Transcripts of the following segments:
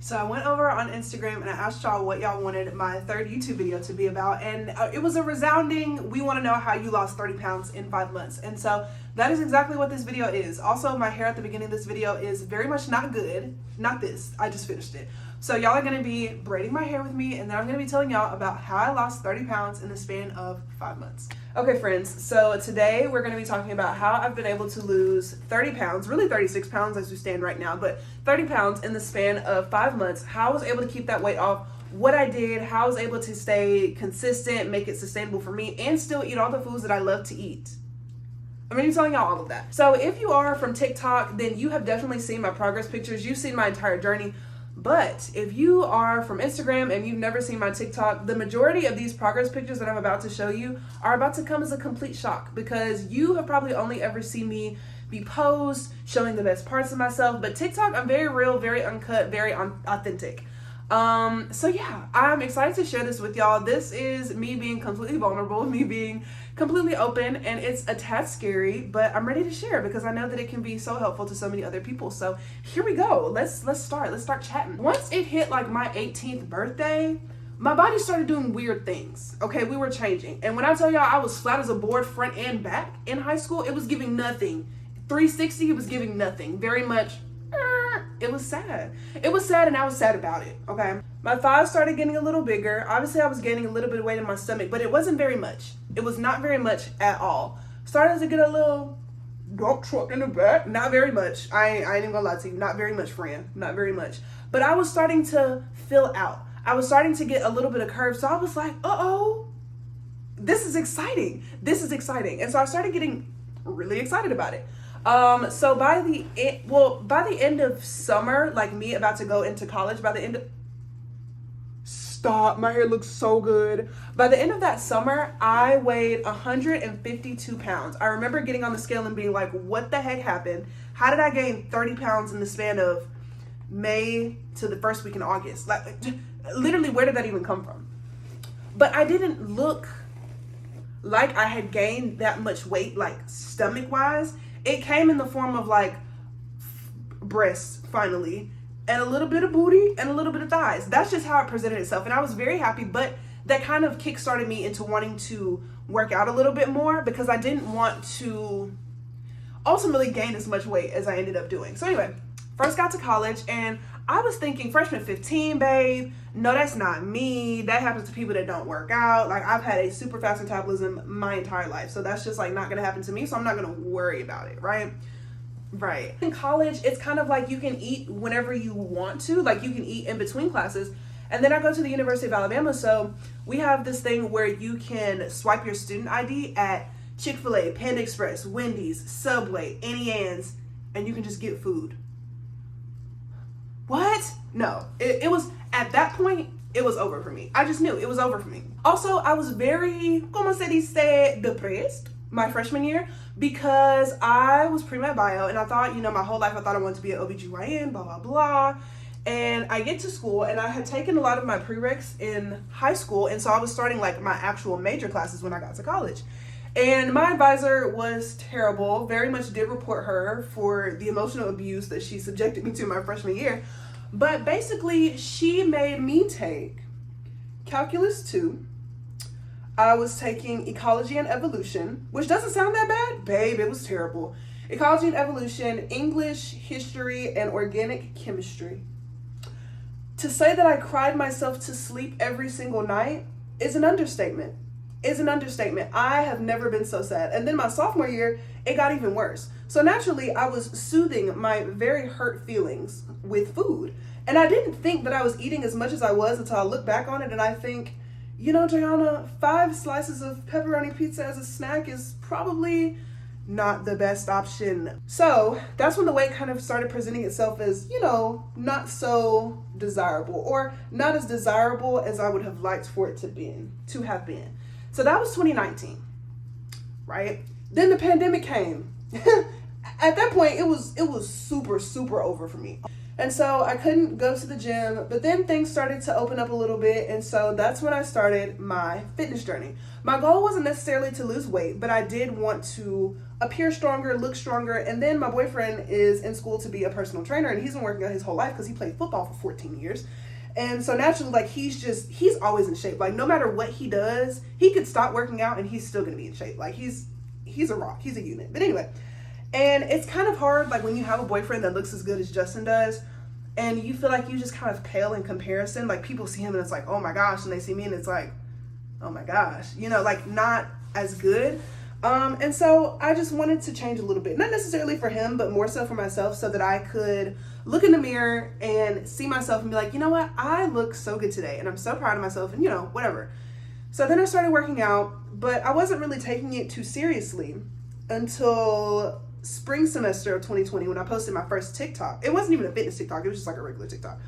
So I went over on Instagram and I asked y'all what y'all wanted my third YouTube video to be about, and it was a resounding, we want to know how you lost 30 pounds in 5 months. And so that is exactly what this video is. Also, my hair at the beginning of this video is very much not good. Not this, I just finished it. So y'all are going to be braiding my hair with me, and then I'm going to be telling y'all about how I lost 30 pounds in the span of 5 months. Okay friends, so today we're going to be talking about how I've been able to lose 30 pounds, really 36 pounds as we stand right now, but 30 pounds in the span of 5 months, how I was able to keep that weight off, what I did, how I was able to stay consistent, make it sustainable for me, and still eat all the foods that I love to eat. I'm going to be telling y'all all of that. So if you are from TikTok, then you have definitely seen my progress pictures. You've seen my entire journey. But if you are from Instagram and you've never seen my TikTok, the majority of these progress pictures that I'm about to show you are about to come as a complete shock, because you have probably only ever seen me be posed, showing the best parts of myself. But TikTok, I'm very real, very uncut, very authentic. So yeah, I'm excited to share this with y'all. This is me being completely vulnerable, me being completely open, and it's a tad scary, but I'm ready to share because I know that it can be so helpful to so many other people. So here we go. Let's start chatting. Once it hit like my 18th birthday, my body started doing weird things. Okay, we were changing. And when I tell y'all I was flat as a board front and back in high school, it was giving nothing. 360, it was giving nothing. Very much it was sad. It was sad, and I was sad about it, okay? My thighs started getting a little bigger. Obviously, I was gaining a little bit of weight in my stomach, but it wasn't very much. It was not very much at all. Started to get a little dump truck in the back. Not very much. I ain't even gonna lie to you. Not very much, friend. Not very much. But I was starting to fill out. I was starting to get a little bit of curve, so I was like, uh-oh, this is exciting. This is exciting. And so I started getting really excited about it. So by the end of summer, like me about to go into college, stop, my hair looks so good. By the end of that summer, I weighed 152 pounds. I remember getting on the scale and being like, what the heck happened? How did I gain 30 pounds in the span of May to the first week in August? Like, literally, where did that even come from? But I didn't look like I had gained that much weight, like stomach wise. It came in the form of like breasts, finally, and a little bit of booty and a little bit of thighs. That's just how it presented itself. And I was very happy, but that kind of kickstarted me into wanting to work out a little bit more because I didn't want to ultimately gain as much weight as I ended up doing. So anyway, first got to college and I was thinking freshman 15, babe. No, that's not me. That happens to people that don't work out. Like, I've had a super fast metabolism my entire life. So that's just like not going to happen to me. So I'm not going to worry about it. Right. In college, it's kind of like you can eat whenever you want to. Like, you can eat in between classes. And then I go to the University of Alabama. So we have this thing where you can swipe your student ID at Chick-fil-A, Panda Express, Wendy's, Subway, Annie Ann's, and you can just get food. What? No, it was, at that point, it was over for me. I just knew it was over for me. Also, I was very, como se dice, depressed my freshman year because I was pre-med bio and I thought, my whole life I thought I wanted to be an OBGYN, blah, blah, blah. And I get to school and I had taken a lot of my prereqs in high school. And so I was starting like my actual major classes when I got to college. And my advisor was terrible, very much did report her for the emotional abuse that she subjected me to my freshman year. But basically, she made me take Calculus 2. I was taking Ecology and Evolution, which doesn't sound that bad. Babe, it was terrible. Ecology and Evolution, English, History, and Organic Chemistry. To say that I cried myself to sleep every single night is an understatement. I have never been so sad. And then my sophomore year, it got even worse. So naturally, I was soothing my very hurt feelings with food. And I didn't think that I was eating as much as I was until I look back on it and I think, Gianna, 5 slices of pepperoni pizza as a snack is probably not the best option. So that's when the weight kind of started presenting itself as, not so desirable, or not as desirable as I would have liked for it to have been. So that was 2019, right? Then the pandemic came. At that point, it was super, super over for me. And so I couldn't go to the gym, but then things started to open up a little bit. And so that's when I started my fitness journey. My goal wasn't necessarily to lose weight, but I did want to appear stronger, look stronger. And then my boyfriend is in school to be a personal trainer, and he's been working out his whole life because he played football for 14 years. And so naturally, like, he's always in shape. Like, no matter what he does, he could stop working out and he's still going to be in shape. Like, he's a rock. He's a unit. But anyway, and it's kind of hard, like, when you have a boyfriend that looks as good as Justin does, and you feel like you just kind of pale in comparison. Like, people see him and it's like, oh my gosh, and they see me and it's like, oh my gosh, you know, like, not as good. And so I just wanted to change a little bit, not necessarily for him, but more so for myself, so that I could look in the mirror and see myself and be like, you know what, I look so good today and I'm so proud of myself, and, you know, whatever. So then I started working out, but I wasn't really taking it too seriously until spring semester of 2020, when I posted my first TikTok. It wasn't even a fitness TikTok, it was just like a regular TikTok.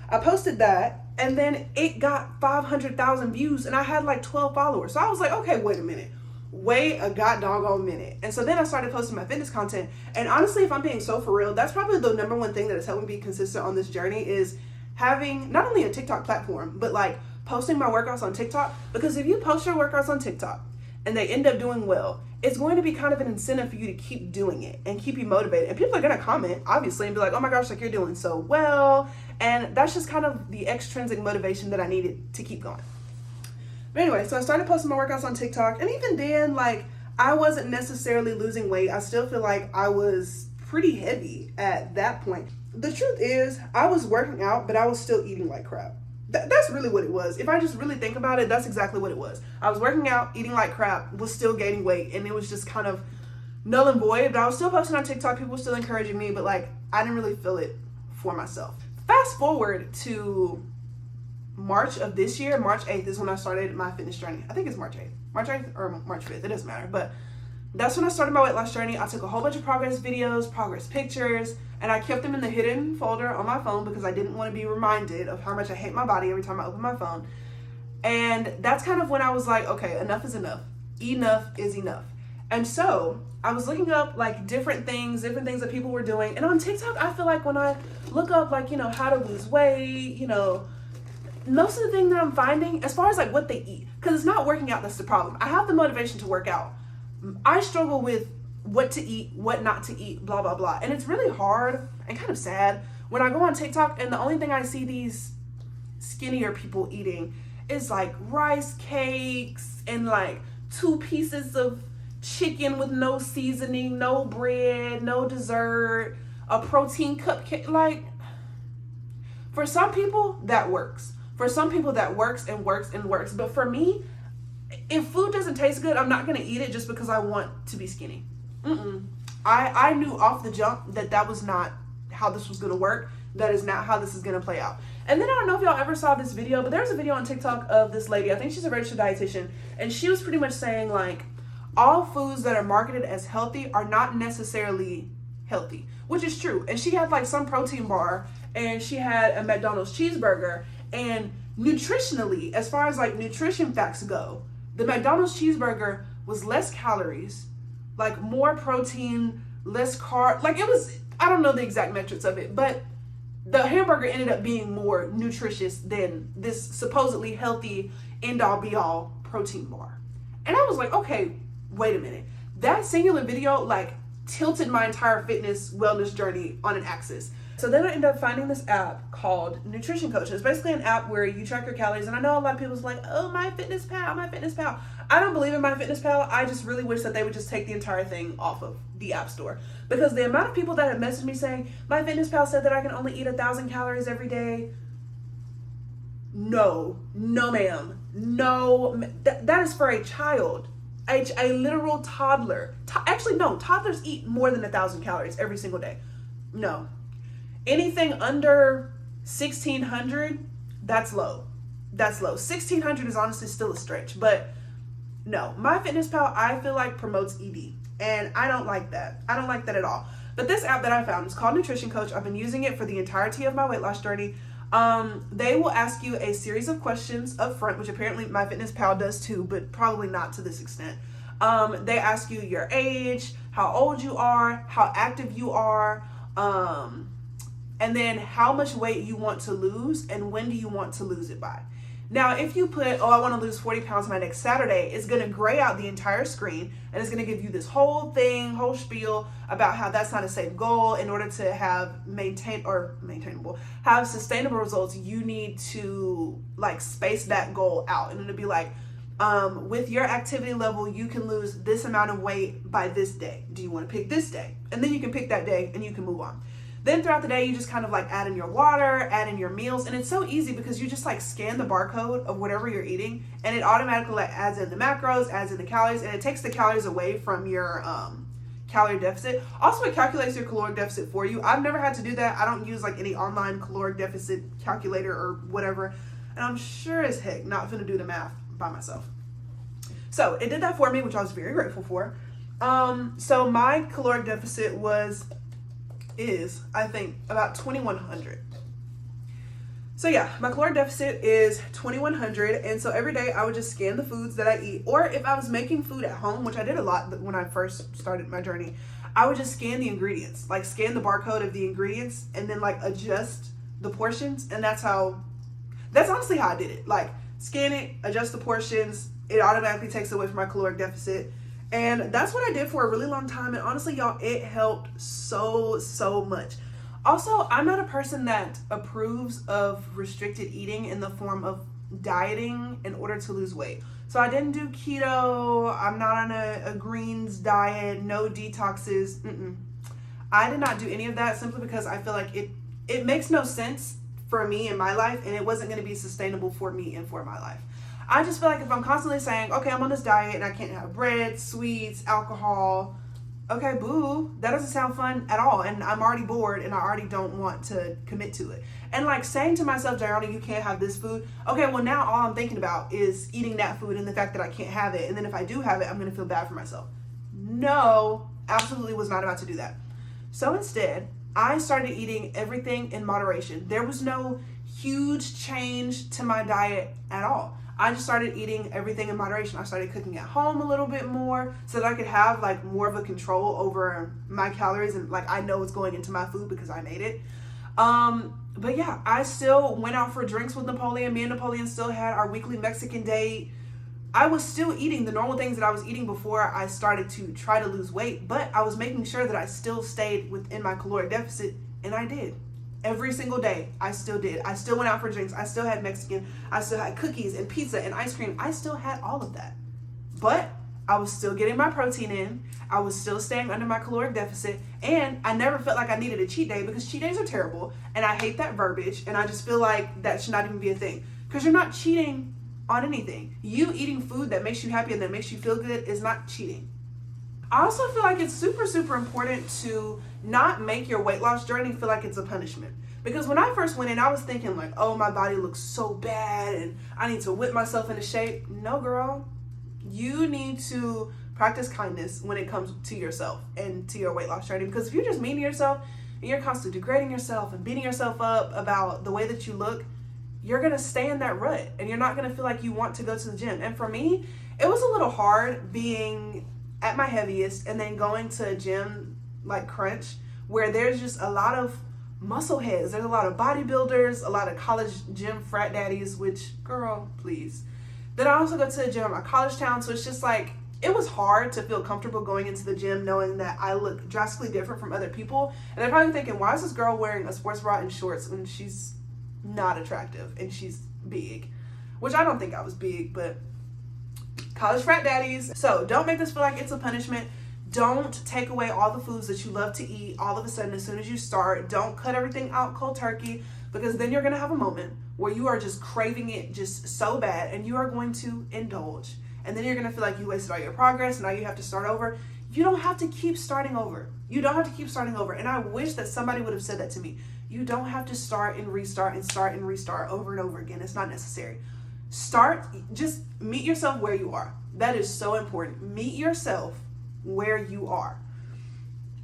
I posted that, and then it got 500,000 views, and I had like 12 followers. So I was like, okay, wait a minute. Wait a god doggone minute. And so then I started posting my fitness content. And honestly, if I'm being so for real, that's probably the number one thing that has helped me be consistent on this journey, is having not only a TikTok platform, but like posting my workouts on TikTok. Because if you post your workouts on TikTok and they end up doing well, it's going to be kind of an incentive for you to keep doing it and keep you motivated. And people are going to comment, obviously, and be like, oh my gosh, like, you're doing so well. And that's just kind of the extrinsic motivation that I needed to keep going. But anyway, so I started posting my workouts on TikTok, and even then, like, I wasn't necessarily losing weight. I still feel like I was pretty heavy at that point. The truth is, I was working out, but I was still eating like crap. That's really what it was. If I just really think about it, that's exactly what it was. I was working out, eating like crap, was still gaining weight, and it was just kind of null and void. But I was still posting on TikTok, people were still encouraging me, but like, I didn't really feel it for myself. Fast forward to March of this year. March 8th is when I started my fitness journey. I think it's March 8th or March 5th, it doesn't matter. But that's when I started my weight loss journey. I took a whole bunch of progress videos, progress pictures, and I kept them in the hidden folder on my phone because I didn't want to be reminded of how much I hate my body every time I open my phone. And that's kind of when I was like, okay, enough is enough. Enough is enough. And so I was looking up like different things that people were doing. And on TikTok, I feel like when I look up like, you know, how to lose weight, you know, most of the thing that I'm finding, as far as like what they eat, because it's not working out that's the problem. I have the motivation to work out. I struggle with what to eat, what not to eat, blah, blah, blah. And it's really hard and kind of sad when I go on TikTok and the only thing I see these skinnier people eating is like rice cakes and like 2 pieces of chicken with no seasoning, no bread, no dessert, a protein cupcake. Like, for some people, that works. For some people, that works and works and works. But for me, if food doesn't taste good, I'm not going to eat it just because I want to be skinny. I knew off the jump that was not how this was going to work. That is not how this is going to play out. And then I don't know if y'all ever saw this video, but there's a video on TikTok of this lady. I think she's a registered dietitian. And she was pretty much saying, like, all foods that are marketed as healthy are not necessarily healthy, which is true. And she had like some protein bar, and she had a McDonald's cheeseburger. And nutritionally, as far as like nutrition facts go, the McDonald's cheeseburger was less calories, like more protein, less carb. Like, it was, I don't know the exact metrics of it, but the hamburger ended up being more nutritious than this supposedly healthy end all be all protein bar. And I was like, okay, wait a minute. That singular video like tilted my entire fitness wellness journey on an axis. So then I ended up finding this app called Nutrition Coach. It's basically an app where you track your calories. And I know a lot of people's like, oh, MyFitnessPal. I don't believe in MyFitnessPal. I just really wish that they would just take the entire thing off of the App Store. Because the amount of people that have messaged me saying, MyFitnessPal said that I can only eat 1,000 calories every day. No, ma'am. No, that is for a child. A literal toddler. Actually, no, toddlers eat more than 1,000 calories every single day. No. Anything under 1,600, that's low. 1,600 is honestly still a stretch, but no. MyFitnessPal, I feel like, promotes ED, and I don't like that. I don't like that at all. But this app that I found is called Nutrition Coach. I've been using it for the entirety of my weight loss journey. They will ask you a series of questions up front, which apparently MyFitnessPal does too, but probably not to this extent. They ask you your age, how old you are, how active you are, and then how much weight you want to lose and when do you want to lose it by. Now, if you put, oh, I want to lose 40 pounds by next Saturday, it's going to gray out the entire screen, and it's going to give you this whole spiel about how that's not a safe goal. In order to have have sustainable results, you need to like space that goal out. And it'll be like, with your activity level, you can lose this amount of weight by this day. Do you want to pick this day? And then you can pick that day and you can move on. Then throughout the day, you just kind of like add in your water, add in your meals. And it's so easy because you just like scan the barcode of whatever you're eating, and it automatically like adds in the macros, adds in the calories, and it takes the calories away from your calorie deficit. Also, it calculates your caloric deficit for you. I've never had to do that. I don't use like any online caloric deficit calculator or whatever. And I'm sure as heck not gonna do the math by myself. So it did that for me, which I was very grateful for. So my caloric deficit is I think about 2,100. So yeah, my caloric deficit is 2,100, and so every day I would just scan the foods that I eat, or if I was making food at home, which I did a lot when I first started my journey, I would just scan the ingredients, like scan the barcode of the ingredients and then like adjust the portions. And that's honestly how I did it. Like scan it, adjust the portions, it automatically takes away from my caloric deficit. And that's what I did for a really long time. And honestly, y'all, it helped so much. Also, I'm not a person that approves of restricted eating in the form of dieting in order to lose weight. So I didn't do keto. I'm not on a greens diet, no detoxes. I did not do any of that simply because I feel like it makes no sense for me in my life, and it wasn't going to be sustainable for me and for my life. I just feel like if I'm constantly saying, okay, I'm on this diet and I can't have bread, sweets, alcohol, okay, boo, that doesn't sound fun at all. And I'm already bored and I already don't want to commit to it. And like saying to myself, Diana, you can't have this food. Okay, well now all I'm thinking about is eating that food and the fact that I can't have it. And then if I do have it, I'm going to feel bad for myself. No, absolutely was not about to do that. So instead, I started eating everything in moderation. There was no huge change to my diet at all. I just started eating everything in moderation. I started cooking at home a little bit more so that I could have like more of a control over my calories, and like I know what's going into my food because I made it. But yeah, I still went out for drinks with Napoleon. Me and Napoleon still had our weekly Mexican date. I was still eating the normal things that I was eating before I started to try to lose weight, but I was making sure that I still stayed within my caloric deficit, and I did. Every single day, I still did. I still went out for drinks. I still had Mexican. I still had cookies and pizza and ice cream. I still had all of that. But I was still getting my protein in. I was still staying under my caloric deficit. And I never felt like I needed a cheat day because cheat days are terrible. And I hate that verbiage. And I just feel like that should not even be a thing. Because you're not cheating on anything. You eating food that makes you happy and that makes you feel good is not cheating. I also feel like it's super important to not make your weight loss journey feel like it's a punishment. Because when I first went in, I was thinking like, oh, my body looks so bad and I need to whip myself into shape. No, girl. You need to practice kindness when it comes to yourself and to your weight loss journey. Because if you're just mean to yourself and you're constantly degrading yourself and beating yourself up about the way that you look, you're going to stay in that rut and you're not going to feel like you want to go to the gym. And for me, it was a little hard being at my heaviest and then going to a gym like Crunch where there's just a lot of muscle heads. There's a lot of bodybuilders, a lot of college gym frat daddies, which, girl, please. Then I also go to the gym at my college town, so it's just like, it was hard to feel comfortable going into the gym knowing that I look drastically different from other people. And they're probably thinking, why is this girl wearing a sports bra and shorts when she's not attractive and she's big? Which I don't think I was big, but college frat daddies. So don't make this feel like it's a punishment. Don't take away all the foods that you love to eat all of a sudden as soon as you start. Don't cut everything out cold turkey, because then you're going to have a moment where you are just craving it just so bad and you are going to indulge. And then you're going to feel like you wasted all your progress. Now you have to start over. You don't have to keep starting over. You don't have to keep starting over. And I wish that somebody would have said that to me. You don't have to start and restart over and over again. It's not necessary. Just meet yourself where you are. That is so important. Meet yourself where you are.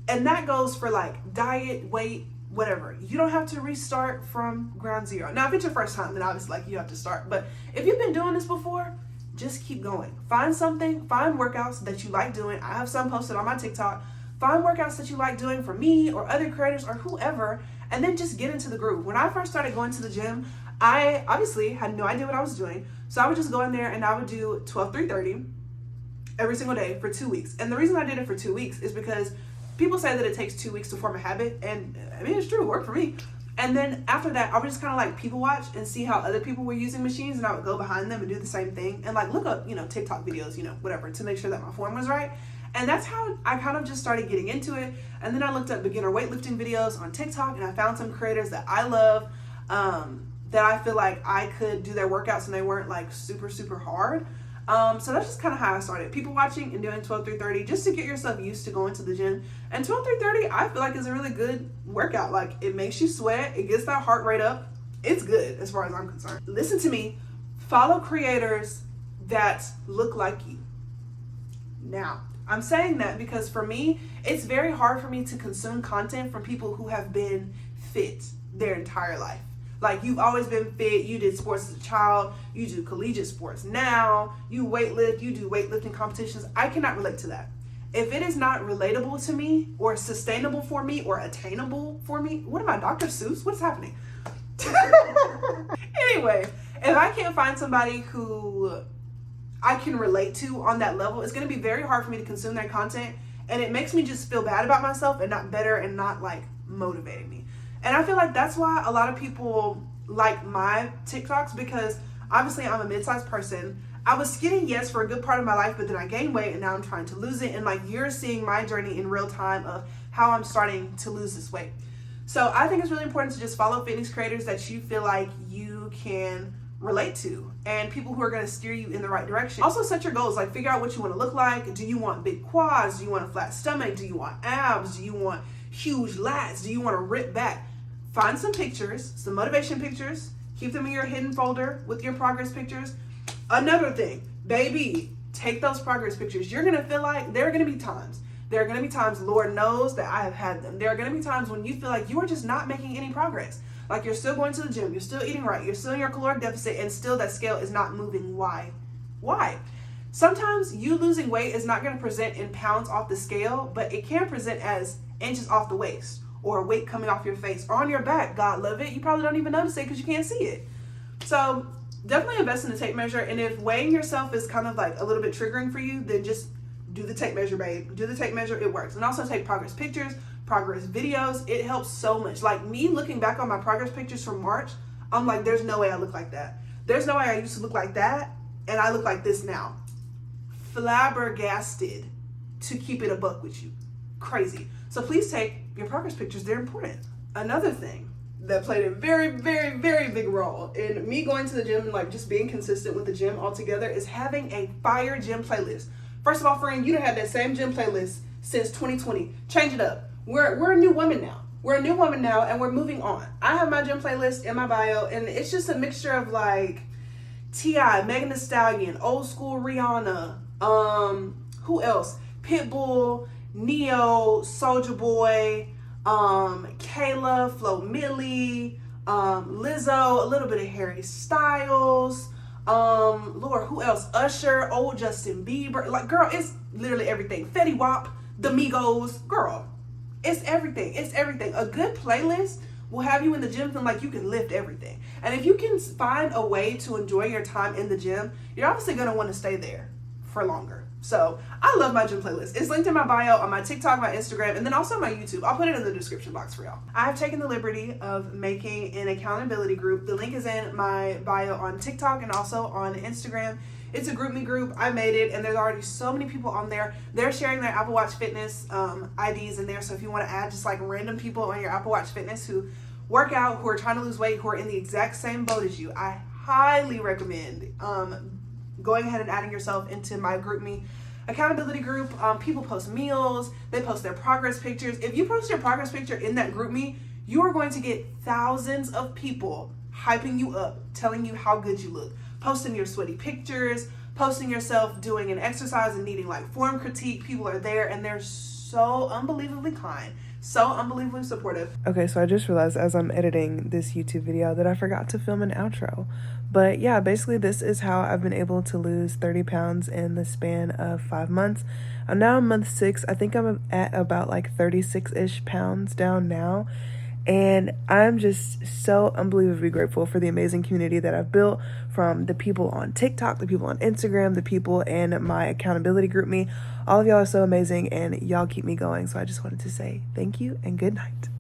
And that goes for like diet, weight, whatever. You don't have to restart from ground zero. Now, if it's your first time, then obviously like you have to start. But if you've been doing this before, just keep going. Find workouts that you like doing. I have some posted on my TikTok. Find workouts that you like doing for me or other creators or whoever, and then just get into the groove. When I first started going to the gym, I obviously had no idea what I was doing. So I would just go in there and I would do 12-3-30 every single day for 2 weeks. And the reason I did it for 2 weeks is because people say that it takes 2 weeks to form a habit. And I mean, it's true, it worked for me. And then after that, I would just kind of like people watch and see how other people were using machines, and I would go behind them and do the same thing and like look up, TikTok videos, whatever, to make sure that my form was right. And that's how I kind of just started getting into it. And then I looked up beginner weightlifting videos on TikTok, and I found some creators that I love, that I feel like I could do their workouts and they weren't like super, super hard. So that's just kind of how I started. People watching and doing 12-3-30 just to get yourself used to going to the gym. And 12-3-30, I feel like is a really good workout. Like, it makes you sweat. It gets that heart rate up. It's good as far as I'm concerned. Listen to me. Follow creators that look like you. Now, I'm saying that because for me, it's very hard for me to consume content from people who have been fit their entire life. Like, you've always been fit, you did sports as a child, you do collegiate sports now, you weightlift, you do weightlifting competitions. I cannot relate to that. If it is not relatable to me or sustainable for me or attainable for me, what am I, Dr. Seuss? What's happening? Anyway, if I can't find somebody who I can relate to on that level, it's going to be very hard for me to consume their content, and it makes me just feel bad about myself and not better and not like motivating me. And I feel like that's why a lot of people like my TikToks, because obviously I'm a mid-sized person. I was skinny, yes, for a good part of my life, but then I gained weight and now I'm trying to lose it. And like, you're seeing my journey in real time of how I'm starting to lose this weight. So I think it's really important to just follow fitness creators that you feel like you can relate to, and people who are going to steer you in the right direction. Also set your goals, like figure out what you want to look like. Do you want big quads? Do you want a flat stomach? Do you want abs? Do you want huge lats? Do you want to rip back? Find some pictures, some motivation pictures, keep them in your hidden folder with your progress pictures. Another thing, baby, take those progress pictures. You're going to feel like there are going to be times, Lord knows that I have had them. There are going to be times when you feel like you are just not making any progress. Like, you're still going to the gym, you're still eating right, you're still in your caloric deficit, and still that scale is not moving. Why? Sometimes you losing weight is not going to present in pounds off the scale, but it can present as inches off the waist, or weight coming off your face or on your back. God love it. You probably don't even notice it because you can't see it. So definitely invest in the tape measure. And if weighing yourself is kind of like a little bit triggering for you, then just do the tape measure, babe. Do the tape measure. It works. And also take progress pictures, progress videos. It helps so much. Like, me looking back on my progress pictures from March, I'm like, there's no way I look like that. There's no way I used to look like that. And I look like this now. Flabbergasted, to keep it a buck with you. Crazy. So please take your progress pictures. They're important. Another thing that played a very, very, very big role in me going to the gym and like just being consistent with the gym altogether is having a fire gym playlist. First of all, friend, you done had that same gym playlist since 2020. Change it up. We're a new woman now. We're a new woman now, and we're moving on. I have my gym playlist in my bio, and it's just a mixture of like T.I., Megan Thee Stallion, old school Rihanna, who else? Pitbull, Neo, Soulja Boy, Kayla, Flo Milli, Lizzo, a little bit of Harry Styles, Lord, who else? Usher, old Justin Bieber. Like, girl, it's literally everything. Fetty Wap, the Migos, girl, it's everything. It's everything. A good playlist will have you in the gym feeling like you can lift everything. And if you can find a way to enjoy your time in the gym, you're obviously going to want to stay there for longer. So I love my gym playlist. It's linked in my bio on my TikTok, my Instagram, and then also my YouTube. I'll put it in the description box for y'all. I've taken the liberty of making an accountability group. The link is in my bio on TikTok and also on Instagram. It's a GroupMe group. I made it, and there's already so many people on there. They're sharing their Apple Watch Fitness IDs in there. So if you want to add just like random people on your Apple Watch Fitness who work out, who are trying to lose weight, who are in the exact same boat as you, I highly recommend going ahead and adding yourself into my GroupMe accountability group. People post meals, they post their progress pictures. If you post your progress picture in that GroupMe, you are going to get thousands of people hyping you up, telling you how good you look, posting your sweaty pictures, posting yourself doing an exercise and needing like form critique. People are there and they're so unbelievably kind, so unbelievably supportive. Okay, so I just realized as I'm editing this YouTube video that I forgot to film an outro. But yeah, basically this is how I've been able to lose 30 pounds in the span of 5 months. I'm now in month 6. I think I'm at about like 36-ish pounds down now. And I'm just so unbelievably grateful for the amazing community that I've built, from the people on TikTok, the people on Instagram, the people in my accountability group me. All of y'all are so amazing, and y'all keep me going. So I just wanted to say thank you and good night.